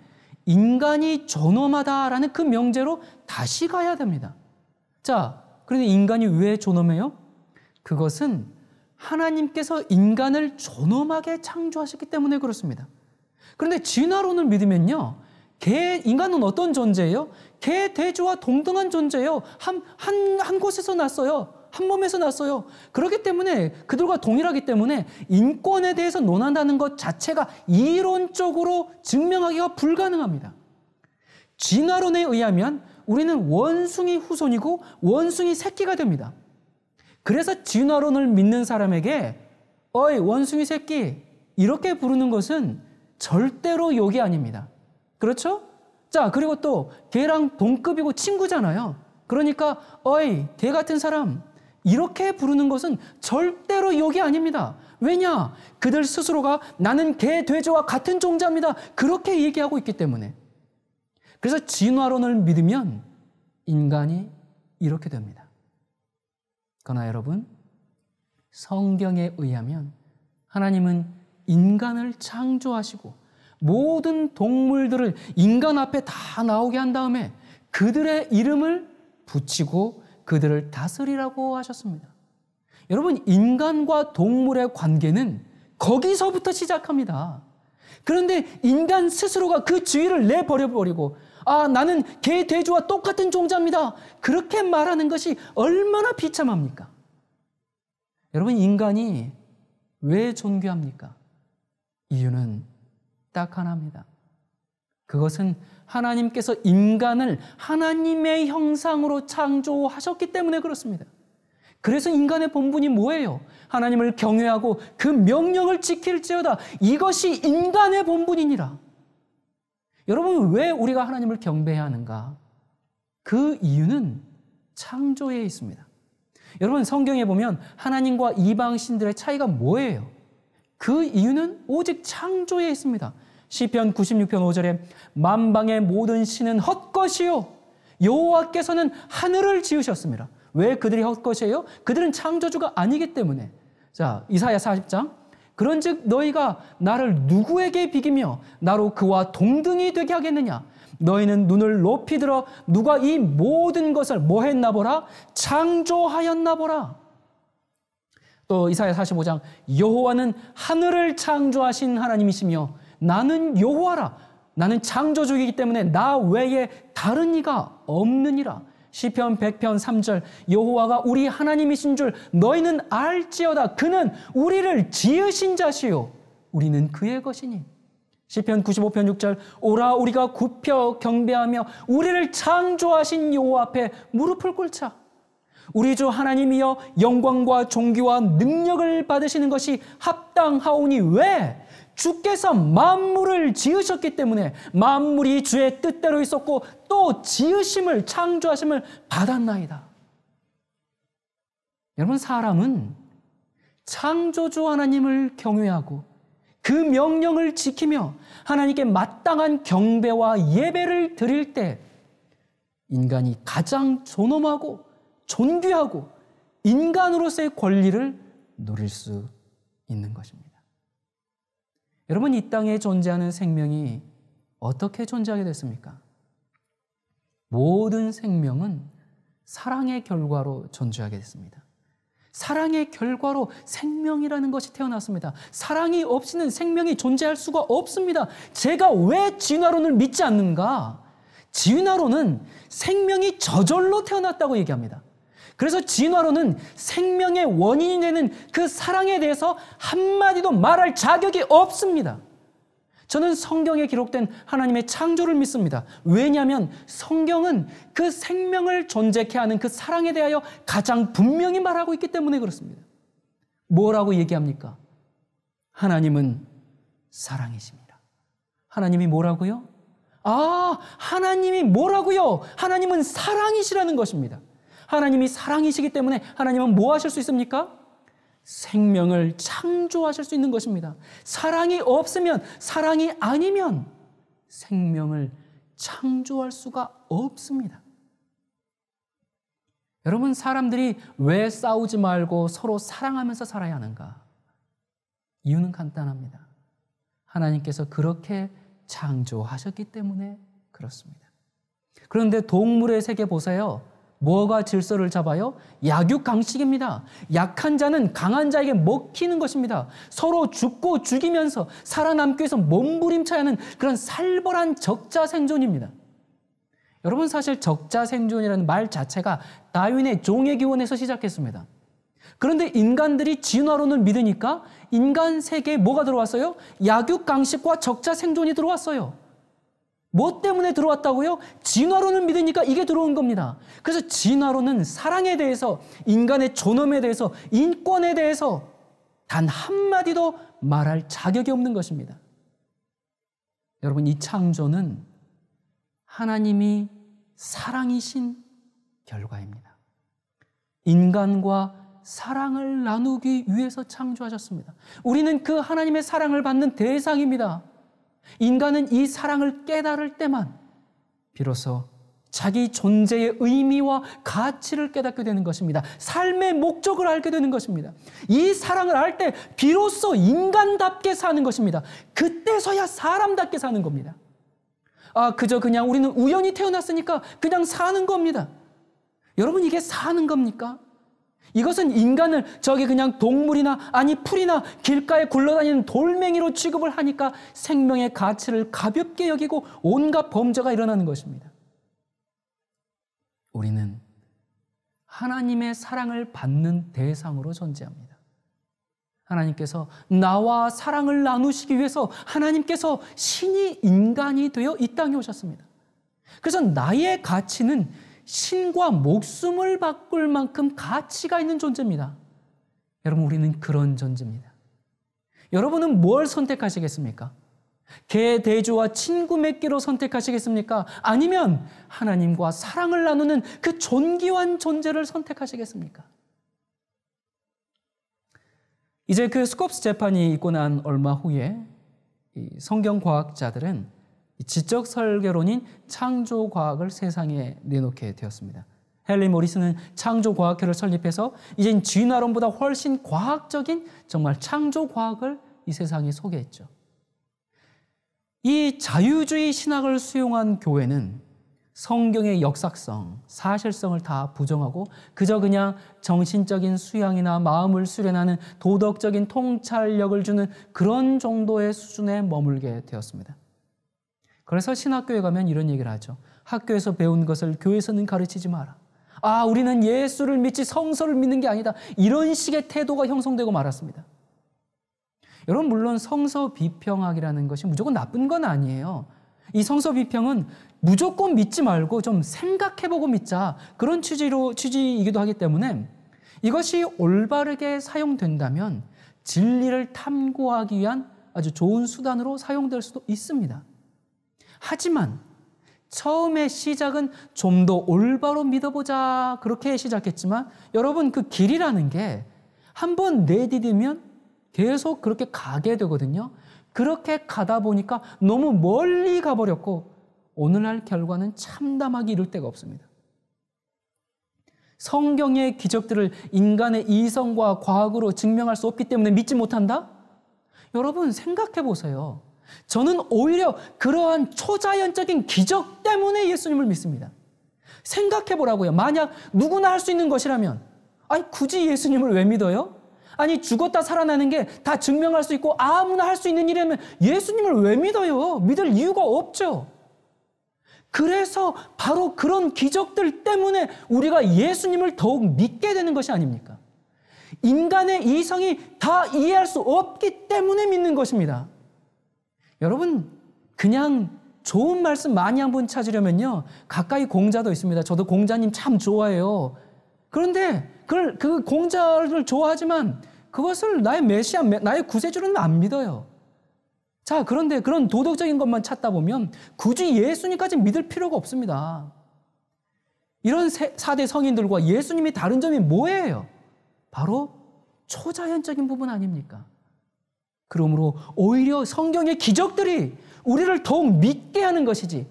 인간이 존엄하다라는 그 명제로 다시 가야 됩니다. 자, 그런데 인간이 왜 존엄해요? 그것은 하나님께서 인간을 존엄하게 창조하셨기 때문에 그렇습니다. 그런데 진화론을 믿으면요, 인간은 어떤 존재예요? 개, 돼지와 동등한 존재예요. 한 곳에서 났어요. 한 몸에서 났어요. 그렇기 때문에 그들과 동일하기 때문에 인권에 대해서 논한다는 것 자체가 이론적으로 증명하기가 불가능합니다. 진화론에 의하면 우리는 원숭이 후손이고 원숭이 새끼가 됩니다. 그래서 진화론을 믿는 사람에게 어이 원숭이 새끼 이렇게 부르는 것은 절대로 욕이 아닙니다. 그렇죠? 자, 그리고 또 개랑 동급이고 친구잖아요. 그러니까 어이 개 같은 사람 이렇게 부르는 것은 절대로 욕이 아닙니다. 왜냐? 그들 스스로가 나는 개, 돼지와 같은 종자입니다. 그렇게 얘기하고 있기 때문에. 그래서 진화론을 믿으면 인간이 이렇게 됩니다. 그러나 여러분, 성경에 의하면 하나님은 인간을 창조하시고 모든 동물들을 인간 앞에 다 나오게 한 다음에 그들의 이름을 붙이고 그들을 다스리라고 하셨습니다. 여러분, 인간과 동물의 관계는 거기서부터 시작합니다. 그런데 인간 스스로가 그 지위를 내버려버리고 나는 개, 돼지와 똑같은 종자입니다. 그렇게 말하는 것이 얼마나 비참합니까? 여러분, 인간이 왜 존귀합니까? 이유는 딱 하나입니다. 그것은 하나님께서 인간을 하나님의 형상으로 창조하셨기 때문에 그렇습니다. 그래서 인간의 본분이 뭐예요? 하나님을 경외하고 그 명령을 지킬지어다. 이것이 인간의 본분이니라. 여러분, 왜 우리가 하나님을 경배해야 하는가? 그 이유는 창조에 있습니다. 여러분, 성경에 보면 하나님과 이방 신들의 차이가 뭐예요? 그 이유는 오직 창조에 있습니다. 시편 96편 5절에 만방의 모든 신은 헛것이요 여호와께서는 하늘을 지으셨습니다. 왜 그들이 헛것이에요? 그들은 창조주가 아니기 때문에. 자, 이사야 40장 그런즉 너희가 나를 누구에게 비기며 나로 그와 동등이 되게 하겠느냐? 너희는 눈을 높이 들어 누가 이 모든 것을 뭐 했나 보라? 창조하였나 보라. 또 이사야 45장 여호와는 하늘을 창조하신 하나님이시며 나는 여호와라. 나는 창조주이기 때문에 나 외에 다른 이가 없느니라. 시편 100편 3절 여호와가 우리 하나님이신 줄 너희는 알지어다. 그는 우리를 지으신 자시요 우리는 그의 것이니. 시편 95편 6절 오라 우리가 굽혀 경배하며 우리를 창조하신 여호와 앞에 무릎을 꿇자. 우리 주 하나님이여 영광과 존귀와 능력을 받으시는 것이 합당하오니 왜? 주께서 만물을 지으셨기 때문에 만물이 주의 뜻대로 있었고 또 지으심을 창조하심을 받았나이다. 여러분, 사람은 창조주 하나님을 경외하고 그 명령을 지키며 하나님께 마땅한 경배와 예배를 드릴 때 인간이 가장 존엄하고 존귀하고 인간으로서의 권리를 누릴 수 있는 것입니다. 여러분, 이 땅에 존재하는 생명이 어떻게 존재하게 됐습니까? 모든 생명은 사랑의 결과로 존재하게 됐습니다. 사랑의 결과로 생명이라는 것이 태어났습니다. 사랑이 없이는 생명이 존재할 수가 없습니다. 제가 왜 진화론을 믿지 않는가? 진화론은 생명이 저절로 태어났다고 얘기합니다. 그래서 진화론은 생명의 원인이 되는 그 사랑에 대해서 한마디도 말할 자격이 없습니다. 저는 성경에 기록된 하나님의 창조를 믿습니다. 왜냐하면 성경은 그 생명을 존재케 하는 그 사랑에 대하여 가장 분명히 말하고 있기 때문에 그렇습니다. 뭐라고 얘기합니까? 하나님은 사랑이십니다. 하나님이 뭐라고요? 하나님이 뭐라고요? 하나님은 사랑이시라는 것입니다. 하나님이 사랑이시기 때문에 하나님은 뭐 하실 수 있습니까? 생명을 창조하실 수 있는 것입니다. 사랑이 없으면, 사랑이 아니면 생명을 창조할 수가 없습니다. 여러분, 사람들이 왜 싸우지 말고 서로 사랑하면서 살아야 하는가? 이유는 간단합니다. 하나님께서 그렇게 창조하셨기 때문에 그렇습니다. 그런데 동물의 세계 보세요. 뭐가 질서를 잡아요? 약육강식입니다. 약한 자는 강한 자에게 먹히는 것입니다. 서로 죽고 죽이면서 살아남기 위해서 몸부림쳐야 하는 그런 살벌한 적자 생존입니다. 여러분 사실 적자생존이라는 말 자체가 다윈의 종의 기원에서 시작했습니다. 그런데 인간들이 진화론을 믿으니까 인간 세계에 뭐가 들어왔어요? 약육강식과 적자생존이 들어왔어요. 뭐 때문에 들어왔다고요? 진화론을 믿으니까 이게 들어온 겁니다. 그래서 진화론은 사랑에 대해서, 인간의 존엄에 대해서, 인권에 대해서 단 한마디도 말할 자격이 없는 것입니다. 여러분, 이 창조는 하나님이 사랑이신 결과입니다. 인간과 사랑을 나누기 위해서 창조하셨습니다. 우리는 그 하나님의 사랑을 받는 대상입니다. 인간은 이 사랑을 깨달을 때만 비로소 자기 존재의 의미와 가치를 깨닫게 되는 것입니다. 삶의 목적을 알게 되는 것입니다. 이 사랑을 알 때 비로소 인간답게 사는 것입니다. 그때서야 사람답게 사는 겁니다. 그저 그냥 우리는 우연히 태어났으니까 그냥 사는 겁니다. 여러분, 이게 사는 겁니까? 이것은 인간을 저기 그냥 동물이나 아니 풀이나 길가에 굴러다니는 돌멩이로 취급을 하니까 생명의 가치를 가볍게 여기고 온갖 범죄가 일어나는 것입니다. 우리는 하나님의 사랑을 받는 대상으로 존재합니다. 하나님께서 나와 사랑을 나누시기 위해서 하나님께서 신이 인간이 되어 이 땅에 오셨습니다. 그래서 나의 가치는 신과 목숨을 바꿀 만큼 가치가 있는 존재입니다. 여러분, 우리는 그런 존재입니다. 여러분은 뭘 선택하시겠습니까? 개 대조와 친구 맺기로 선택하시겠습니까? 아니면 하나님과 사랑을 나누는 그 존귀한 존재를 선택하시겠습니까? 이제 그 스콥스 재판이 있고 난 얼마 후에 이 성경과학자들은 지적 설계론인 창조과학을 세상에 내놓게 되었습니다. 헨리 모리스는 창조과학회를 설립해서 이젠 진화론보다 훨씬 과학적인 정말 창조과학을 이 세상에 소개했죠. 이 자유주의 신학을 수용한 교회는 성경의 역사성, 사실성을 다 부정하고 그저 그냥 정신적인 수양이나 마음을 수련하는 도덕적인 통찰력을 주는 그런 정도의 수준에 머물게 되었습니다. 그래서 신학교에 가면 이런 얘기를 하죠. 학교에서 배운 것을 교회에서는 가르치지 마라. 우리는 예수를 믿지 성서를 믿는 게 아니다. 이런 식의 태도가 형성되고 말았습니다. 여러분, 물론 성서 비평학이라는 것이 무조건 나쁜 건 아니에요. 이 성서 비평은 무조건 믿지 말고 좀 생각해보고 믿자, 그런 취지이기도 하기 때문에 이것이 올바르게 사용된다면 진리를 탐구하기 위한 아주 좋은 수단으로 사용될 수도 있습니다. 하지만 처음에 시작은 좀 더 올바로 믿어보자, 그렇게 시작했지만 여러분, 그 길이라는 게 한번 내디디면 계속 그렇게 가게 되거든요. 그렇게 가다 보니까 너무 멀리 가버렸고 오늘날 결과는 참담하기 이를 데가 없습니다. 성경의 기적들을 인간의 이성과 과학으로 증명할 수 없기 때문에 믿지 못한다? 여러분, 생각해 보세요. 저는 오히려 그러한 초자연적인 기적 때문에 예수님을 믿습니다. 생각해 보라고요. 만약 누구나 할 수 있는 것이라면 굳이 예수님을 왜 믿어요? 죽었다 살아나는 게 다 증명할 수 있고 아무나 할 수 있는 일이라면 예수님을 왜 믿어요? 믿을 이유가 없죠. 그래서 바로 그런 기적들 때문에 우리가 예수님을 더욱 믿게 되는 것이 아닙니까? 인간의 이성이 다 이해할 수 없기 때문에 믿는 것입니다. 여러분, 그냥 좋은 말씀 많이 한 분 찾으려면요, 가까이 공자도 있습니다. 저도 공자님 참 좋아해요. 그런데 그 공자를 좋아하지만 그것을 나의 메시아, 나의 구세주로는 안 믿어요. 자, 그런데 그런 도덕적인 것만 찾다 보면 굳이 예수님까지 믿을 필요가 없습니다. 이런 4대 성인들과 예수님이 다른 점이 뭐예요? 바로 초자연적인 부분 아닙니까? 그러므로 오히려 성경의 기적들이 우리를 더욱 믿게 하는 것이지,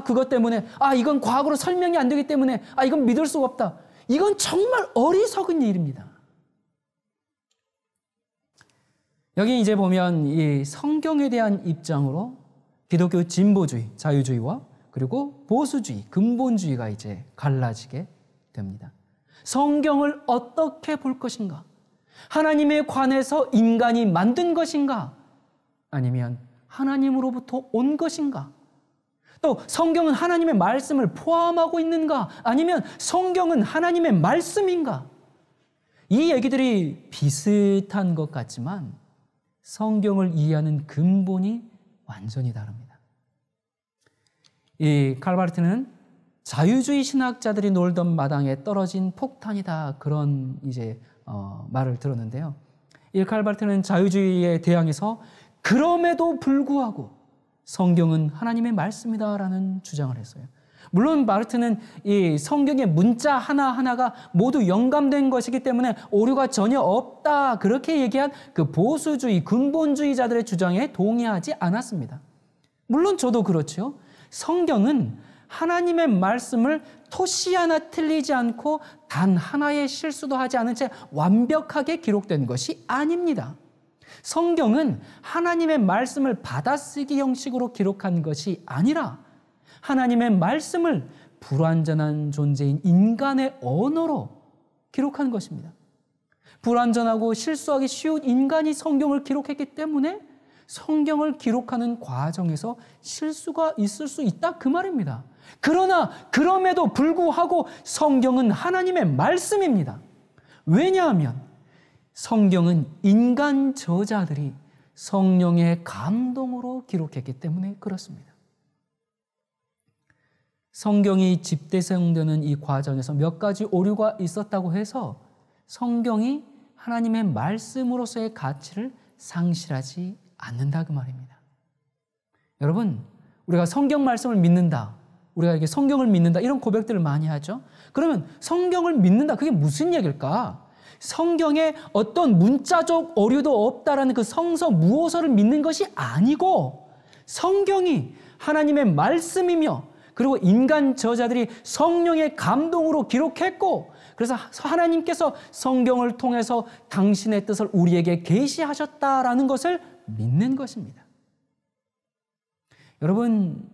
그것 때문에 이건 과학으로 설명이 안 되기 때문에 이건 믿을 수가 없다, 이건 정말 어리석은 일입니다. 여기 이제 보면 이 성경에 대한 입장으로 기독교 진보주의, 자유주의와 그리고 보수주의, 근본주의가 이제 갈라지게 됩니다. 성경을 어떻게 볼 것인가? 하나님에 관해서 인간이 만든 것인가? 아니면 하나님으로부터 온 것인가? 또 성경은 하나님의 말씀을 포함하고 있는가? 아니면 성경은 하나님의 말씀인가? 이 얘기들이 비슷한 것 같지만 성경을 이해하는 근본이 완전히 다릅니다. 이 칼바르트는 자유주의 신학자들이 놀던 마당에 떨어진 폭탄이다, 그런 말을 들었는데요. 이 칼바르트는 자유주의에 대항해서 그럼에도 불구하고 성경은 하나님의 말씀이다라는 주장을 했어요. 물론 바르트는 이 성경의 문자 하나하나가 모두 영감된 것이기 때문에 오류가 전혀 없다, 그렇게 얘기한 그 보수주의, 근본주의자들의 주장에 동의하지 않았습니다. 물론 저도 그렇죠. 성경은 하나님의 말씀을 토시 하나 틀리지 않고 단 하나의 실수도 하지 않은 채 완벽하게 기록된 것이 아닙니다. 성경은 하나님의 말씀을 받아쓰기 형식으로 기록한 것이 아니라 하나님의 말씀을 불완전한 존재인 인간의 언어로 기록한 것입니다. 불완전하고 실수하기 쉬운 인간이 성경을 기록했기 때문에 성경을 기록하는 과정에서 실수가 있을 수 있다, 그 말입니다. 그러나 그럼에도 불구하고 성경은 하나님의 말씀입니다. 왜냐하면 성경은 인간 저자들이 성령의 감동으로 기록했기 때문에 그렇습니다. 성경이 집대성되는 이 과정에서 몇 가지 오류가 있었다고 해서 성경이 하나님의 말씀으로서의 가치를 상실하지 않는다, 그 말입니다. 여러분, 우리가 성경 말씀을 믿는다, 우리가 이게 성경을 믿는다, 이런 고백들을 많이 하죠. 그러면 성경을 믿는다, 그게 무슨 얘기일까? 성경에 어떤 문자적 오류도 없다라는 그 성서 무호서를 믿는 것이 아니고 성경이 하나님의 말씀이며 그리고 인간 저자들이 성령의 감동으로 기록했고 그래서 하나님께서 성경을 통해서 당신의 뜻을 우리에게 계시하셨다라는 것을 믿는 것입니다. 여러분,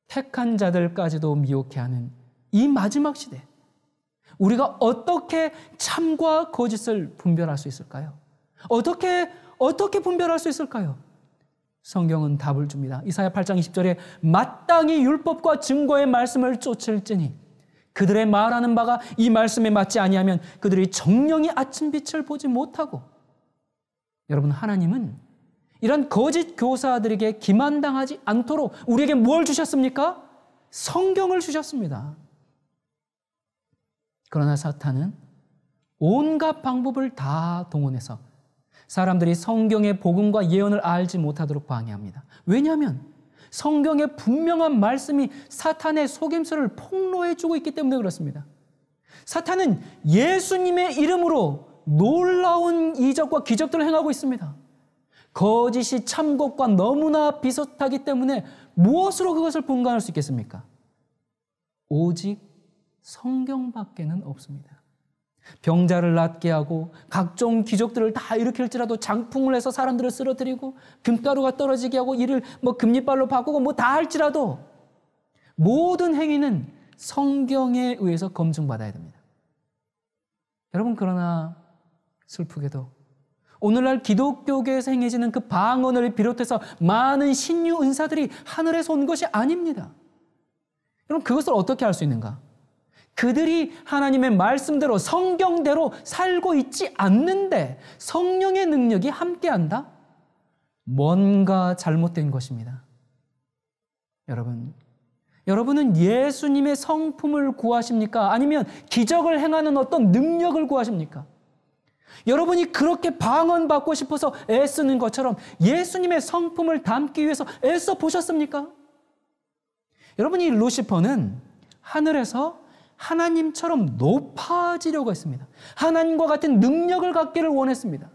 택한 자들까지도 미혹해 하는 이 마지막 시대, 우리가 어떻게 참과 거짓을 분별할 수 있을까요? 어떻게 분별할 수 있을까요? 성경은 답을 줍니다. 이사야 8장 20절에 마땅히 율법과 증거의 말씀을 쫓을지니 그들의 말하는 바가 이 말씀에 맞지 아니하면 그들이 정령이 아침빛을 보지 못하고. 여러분, 하나님은 이런 거짓 교사들에게 기만당하지 않도록 우리에게 뭘 주셨습니까? 성경을 주셨습니다. 그러나 사탄은 온갖 방법을 다 동원해서 사람들이 성경의 복음과 예언을 알지 못하도록 방해합니다. 왜냐하면 성경의 분명한 말씀이 사탄의 속임수를 폭로해주고 있기 때문에 그렇습니다. 사탄은 예수님의 이름으로 놀라운 이적과 기적들을 행하고 있습니다. 거짓이 참것과 너무나 비슷하기 때문에 무엇으로 그것을 분간할 수 있겠습니까? 오직 성경밖에는 없습니다. 병자를 낫게 하고 각종 기적들을 다 일으킬지라도 장풍을 해서 사람들을 쓰러뜨리고 금가루가 떨어지게 하고 이를 금리발로 바꾸고 다 할지라도 모든 행위는 성경에 의해서 검증받아야 됩니다. 여러분, 그러나 슬프게도 오늘날 기독교계에서 행해지는 그 방언을 비롯해서 많은 신유 은사들이 하늘에서 온 것이 아닙니다. 여러분, 그것을 어떻게 할 수 있는가? 그들이 하나님의 말씀대로 성경대로 살고 있지 않는데 성령의 능력이 함께한다? 뭔가 잘못된 것입니다. 여러분은 예수님의 성품을 구하십니까? 아니면 기적을 행하는 어떤 능력을 구하십니까? 여러분이 그렇게 방언받고 싶어서 애쓰는 것처럼 예수님의 성품을 담기 위해서 애써 보셨습니까? 여러분, 이 루시퍼는 하늘에서 하나님처럼 높아지려고 했습니다. 하나님과 같은 능력을 갖기를 원했습니다.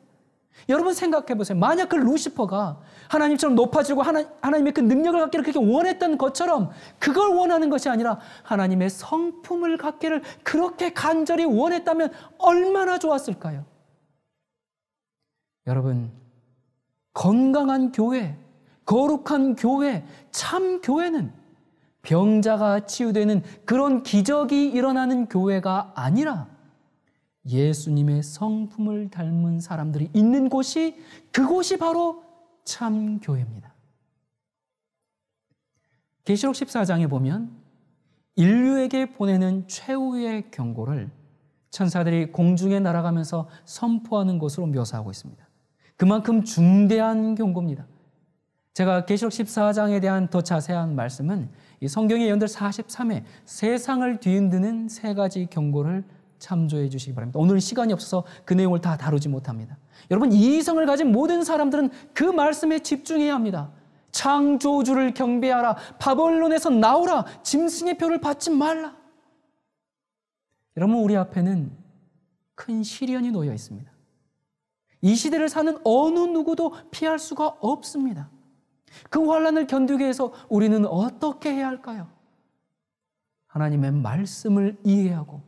여러분 생각해 보세요. 만약 그 루시퍼가 하나님처럼 높아지고 하나님의 그 능력을 갖기를 그렇게 원했던 것처럼 그걸 원하는 것이 아니라 하나님의 성품을 갖기를 그렇게 간절히 원했다면 얼마나 좋았을까요? 여러분, 건강한 교회, 거룩한 교회, 참 교회는 병자가 치유되는 그런 기적이 일어나는 교회가 아니라 예수님의 성품을 닮은 사람들이 있는 곳이, 그곳이 바로 참 교회입니다. 계시록 14장에 보면 인류에게 보내는 최후의 경고를 천사들이 공중에 날아가면서 선포하는 것으로 묘사하고 있습니다. 그만큼 중대한 경고입니다. 제가 계시록 14장에 대한 더 자세한 말씀은 이 성경의 예언들 43회 세상을 뒤흔드는 세 가지 경고를 참조해 주시기 바랍니다. 오늘 시간이 없어서 그 내용을 다 다루지 못합니다. 여러분, 이성을 가진 모든 사람들은 그 말씀에 집중해야 합니다. 창조주를 경배하라. 바벨론에서 나오라. 짐승의 표를 받지 말라. 여러분, 우리 앞에는 큰 시련이 놓여 있습니다. 이 시대를 사는 어느 누구도 피할 수가 없습니다. 그 환난을 견디기 위해서 우리는 어떻게 해야 할까요? 하나님의 말씀을 이해하고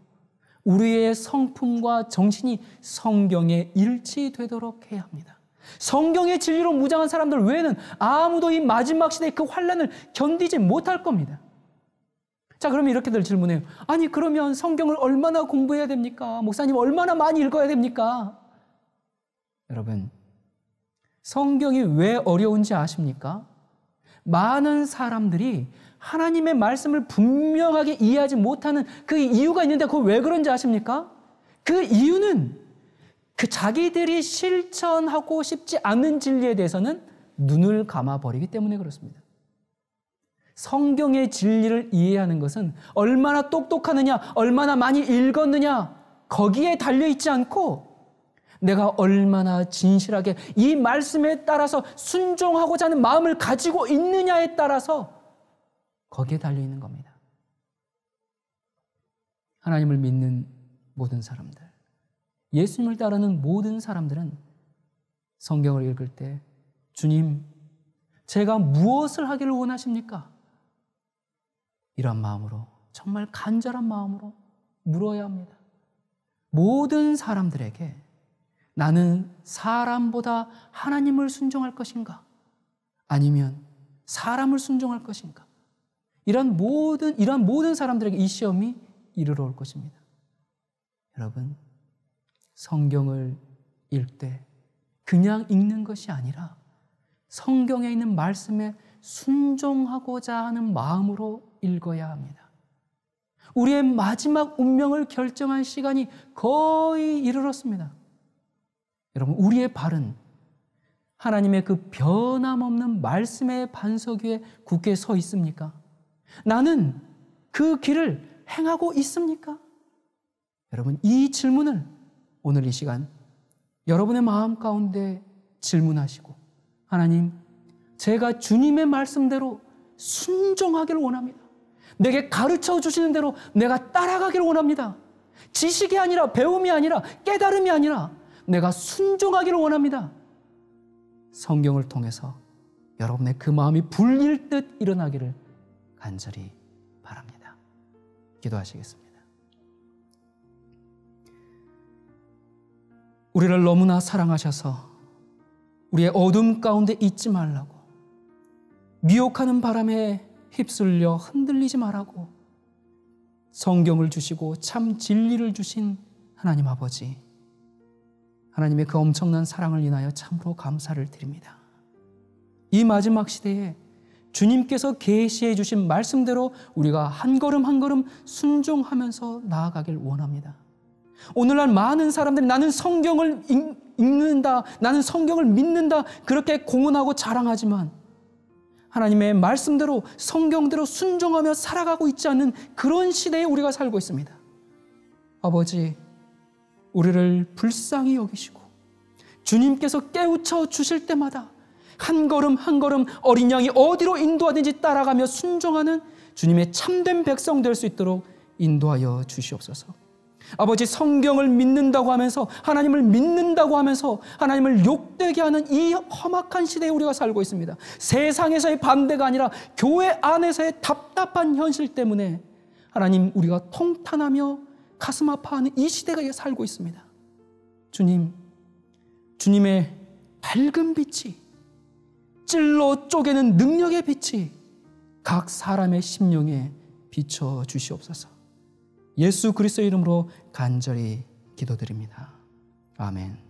우리의 성품과 정신이 성경에 일치되도록 해야 합니다. 성경의 진리로 무장한 사람들 외에는 아무도 이 마지막 시대의 그 환난을 견디지 못할 겁니다. 자, 그러면 이렇게들 질문해요. 아니, 그러면 성경을 얼마나 공부해야 됩니까? 목사님, 얼마나 많이 읽어야 됩니까? 여러분, 성경이 왜 어려운지 아십니까? 많은 사람들이 하나님의 말씀을 분명하게 이해하지 못하는 그 이유가 있는데 그거 왜 그런지 아십니까? 그 이유는 그 자기들이 실천하고 싶지 않은 진리에 대해서는 눈을 감아버리기 때문에 그렇습니다. 성경의 진리를 이해하는 것은 얼마나 똑똑하느냐, 얼마나 많이 읽었느냐, 거기에 달려있지 않고 내가 얼마나 진실하게 이 말씀에 따라서 순종하고자 하는 마음을 가지고 있느냐에 따라서 거기에 달려있는 겁니다. 하나님을 믿는 모든 사람들, 예수님을 따르는 모든 사람들은 성경을 읽을 때 주님, 제가 무엇을 하기를 원하십니까? 이런 마음으로, 정말 간절한 마음으로 물어야 합니다. 모든 사람들에게 나는 사람보다 하나님을 순종할 것인가? 아니면 사람을 순종할 것인가? 이런 모든 사람들에게 이 시험이 이르러 올 것입니다. 여러분, 성경을 읽되 그냥 읽는 것이 아니라 성경에 있는 말씀에 순종하고자 하는 마음으로 읽어야 합니다. 우리의 마지막 운명을 결정할 시간이 거의 이르렀습니다. 여러분, 우리의 발은 하나님의 그 변함없는 말씀의 반석 위에 굳게 서 있습니까? 나는 그 길을 행하고 있습니까? 여러분, 이 질문을 오늘 이 시간 여러분의 마음 가운데 질문하시고, 하나님, 제가 주님의 말씀대로 순종하기를 원합니다. 내게 가르쳐 주시는 대로 내가 따라가기를 원합니다. 지식이 아니라, 배움이 아니라, 깨달음이 아니라 내가 순종하기를 원합니다. 성경을 통해서 여러분의 그 마음이 불일 듯 일어나기를 간절히 바랍니다. 기도하시겠습니다. 우리를 너무나 사랑하셔서 우리의 어둠 가운데 있지 말라고, 미혹하는 바람에 휩쓸려 흔들리지 말라고 성경을 주시고 참 진리를 주신 하나님 아버지, 하나님의 그 엄청난 사랑을 인하여 참으로 감사를 드립니다. 이 마지막 시대에 주님께서 계시해 주신 말씀대로 우리가 한 걸음 한 걸음 순종하면서 나아가길 원합니다. 오늘날 많은 사람들이 나는 성경을 읽는다, 나는 성경을 믿는다, 그렇게 공언하고 자랑하지만 하나님의 말씀대로 성경대로 순종하며 살아가고 있지 않는 그런 시대에 우리가 살고 있습니다. 아버지, 우리를 불쌍히 여기시고 주님께서 깨우쳐 주실 때마다 한 걸음 한 걸음 어린 양이 어디로 인도하든지 따라가며 순종하는 주님의 참된 백성 될 수 있도록 인도하여 주시옵소서. 아버지, 성경을 믿는다고 하면서, 하나님을 믿는다고 하면서 하나님을 욕되게 하는 이 험악한 시대에 우리가 살고 있습니다. 세상에서의 반대가 아니라 교회 안에서의 답답한 현실 때문에 하나님, 우리가 통탄하며 가슴 아파하는 이 시대에 살고 있습니다. 주님, 주님의 밝은 빛이, 찔러 쪼개는 능력의 빛이 각 사람의 심령에 비춰 주시옵소서. 예수 그리스도의 이름으로 간절히 기도드립니다. 아멘.